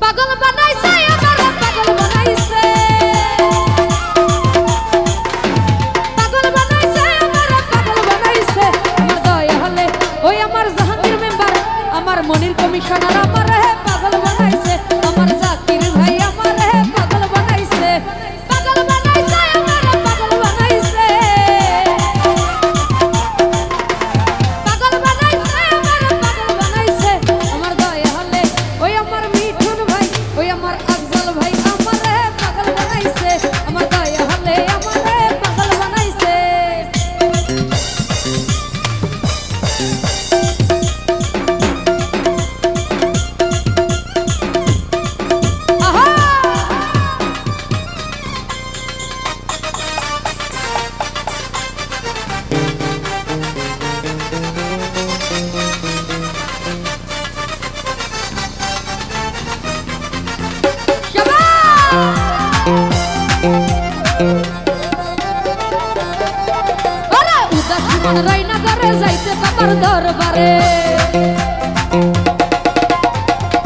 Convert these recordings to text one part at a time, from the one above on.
পাগল বানাইছে আমার পাগল বানাইছে পাগল বানাইছে আমার পাগল বানাইছে আমার দয়া হলে ওই আমার জাহাঙ্গীর মেম্বার আমার মনির কমিশনার আমার পাগল বানাইছে আমার জাকির ভাই আমার পাগল বানাইছে পাগল বানাইছে আমার পাগল বানাইছে পাগল বানাইছে আমার পাগল বানাইছে আমার দয়া হলে ওই আমার মিঠুন ভাই ওই আমার আফজল ভাই আমার পাগল বানাইছে আমার দয়া হলে আমার পাগল বানাইছে উদাসীন রাইনা ঘরে যাইতে বাবার দরবারে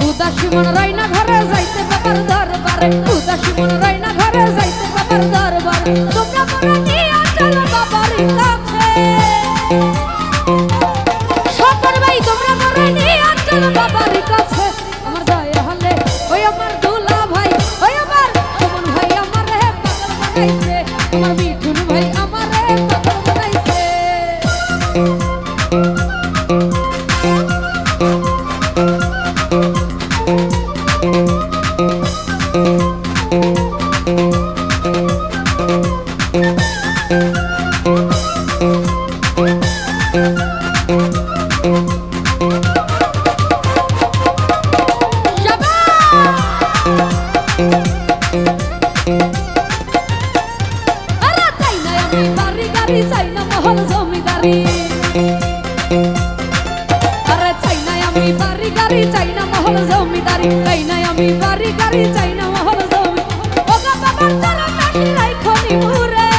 উদাসীন রাইনা ঘরে যাইতে বাবার দরবারে উদাসীন রাইনা ঘরে যাইতে বাবার দরবারে তোমরা মনে নিয়ে চলো বাবার কাছে সকল ভাই তোমরা মনে নিয়ে চলো বাবার কাছে আমার দয়া হলে ওই আমার দুলা ভাই ওই আমার সুমন ভাই আমার পাগল বানাইছে আমার মিঠুন ভাই আমার পাগল বানাইছে চাই না মহল জমিদারি আরে চাই না আমি বাড়ি গাড়ি চাই না মহল জমিদারি চাই না আমি বাড়ি গাড়ি চাই না মহল জমি ওগা বাবার চরণ নাকি রাইখনি মুরে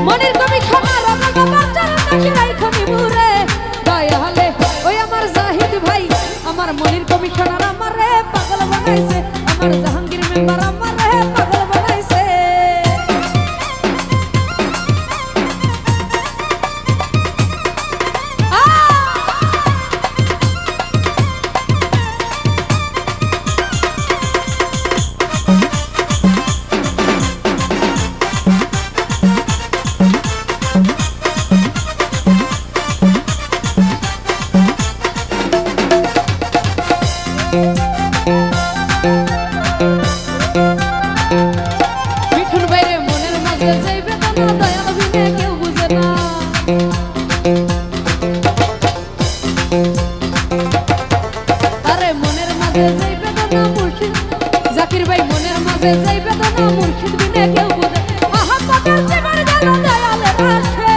মনির কমিশনার ওগা বাবার চরণ নাকি রাইখনি মুরে দয়া হলে ওই আমার জাহিদ ভাই আমার মনির কমিশনার আমার পাগল বানাইছে আমার জাহাঙ্গীর মেম্বার আমার পাগল বানাইছে মিঠুন বাইরে মনের মাঝে যাই বেদনা দয়াল বিনে কেউ বুঝে না আরে মনের মাঝে যাই বেদনা মুর্শিদ জাকির ভাই মনের মাঝে যাই বেদনা মুর্শিদ বিনে কেউ বুঝে আহা কত জীবন গেল দয়ালের আসে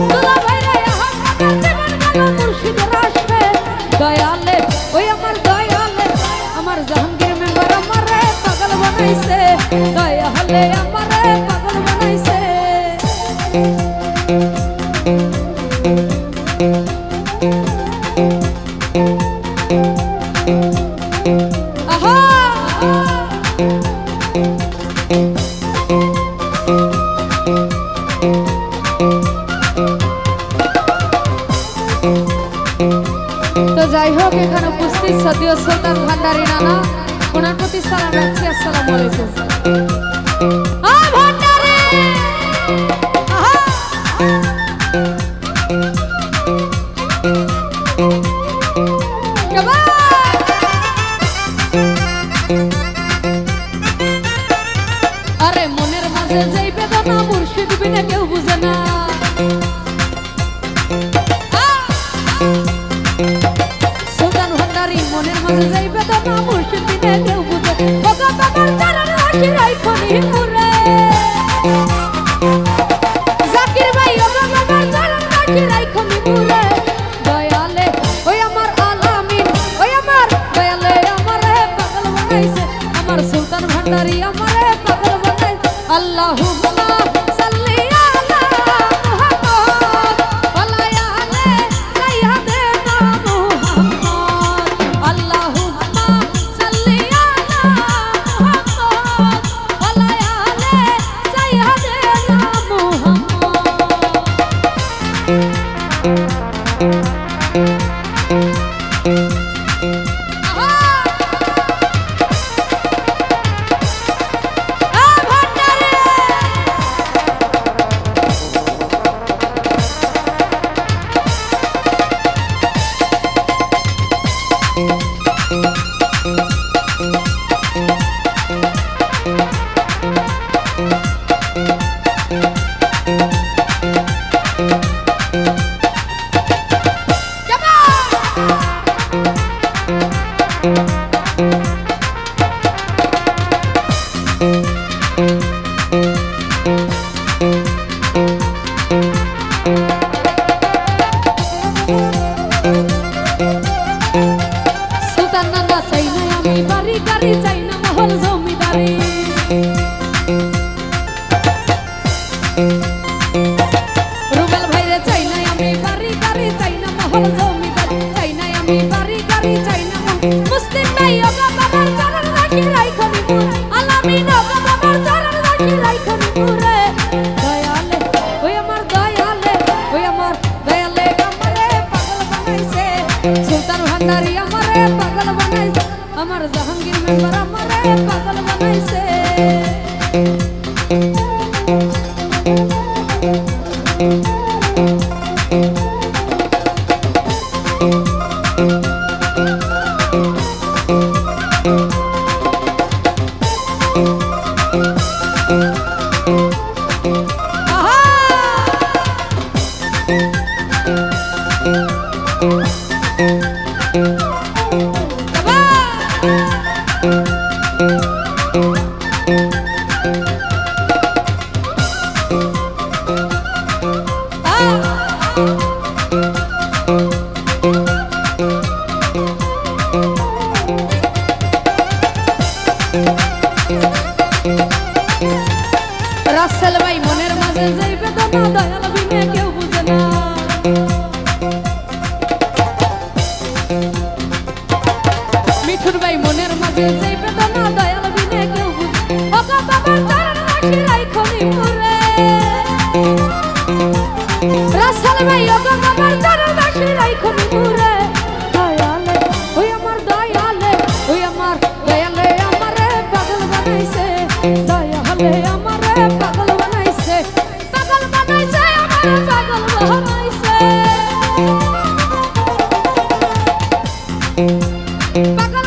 দুলা ভাইরে আহা কত জীবন গেল মুর্শিদের আসে দয়ালে ওই আমার দয়ালে আমার জাহাঙ্গীর মেম্বার আমারে পাগল বানাইছে দয়া হলে আমারে পাগল বানাইছে আহা তো যাই হোক এখানে উপস্থিত সদীয় সুলতান ভান্ডারী নানা ওনার প্রতি সালাম রাখছি আসসালামু আলাইকুম ভান্ডারী আরে মনের মাঝে যাই বেদনা মুর্শিদ বিনে কেউ বুঝে না সুলতান ভান্ডারী মনের মাঝে যাই বেদনা মুর্শিদ বিনে কেউ বুঝে ওগা বাবার চরণ নাকি রাইখনি মুরে জাকির ভাই ওগা বাবার চরণ নাকি রাইখনি মুরে দয়ালে ওই আমার আলামিন ওই আমার দয়ালে আমারে পাগল বানাইছে আমার সুলতান ভান্ডারী আমারে পাগল বানাইছে আল্লাহুম্মা সাল্লি আলা মুহাম্মদ ওয়া আলা আলি সাইয়্যিদিনা মুহাম্মদ হল জমিদার চাই না আমি বাড়ি গাড়ি চাই না মুসলিম ভাই ওগো বাবার চরণ রাখি রাইখনি মোর আলামিন ওগো বাবার চরণ রাখি রাইখনি মোরে দয়ালে ওই আমার দয়ালে ওই আমার দয়ালে আমারে পাগল বানাইছে সুলতান ভান্ডারি আমারে পাগল বানাইছে আমার জাহাঙ্গীর মেম্বার আমারে পাগল বানাইছে রাসেল ভাই মনের মাঝে যেই বেদনা দয়াল বিনে কেউ বুঝে না মিঠুর ভাই মনের মাঝে যেই বেদনা দয়াল বিনে কেউ বুঝে ওগো বাবার চরণ রাখি রাইখনি মোরে রাসেল ভাই ওগো বাবার চরণ রাখি রাইখনি মোরে দয়ালে ওই আমার দয়ালে ওই আমার দয়ালে আমারে পাগল বানাইছে দয়ালে আমারে পাগল বানাইছে আমারে পাগল বানাইছে পাগল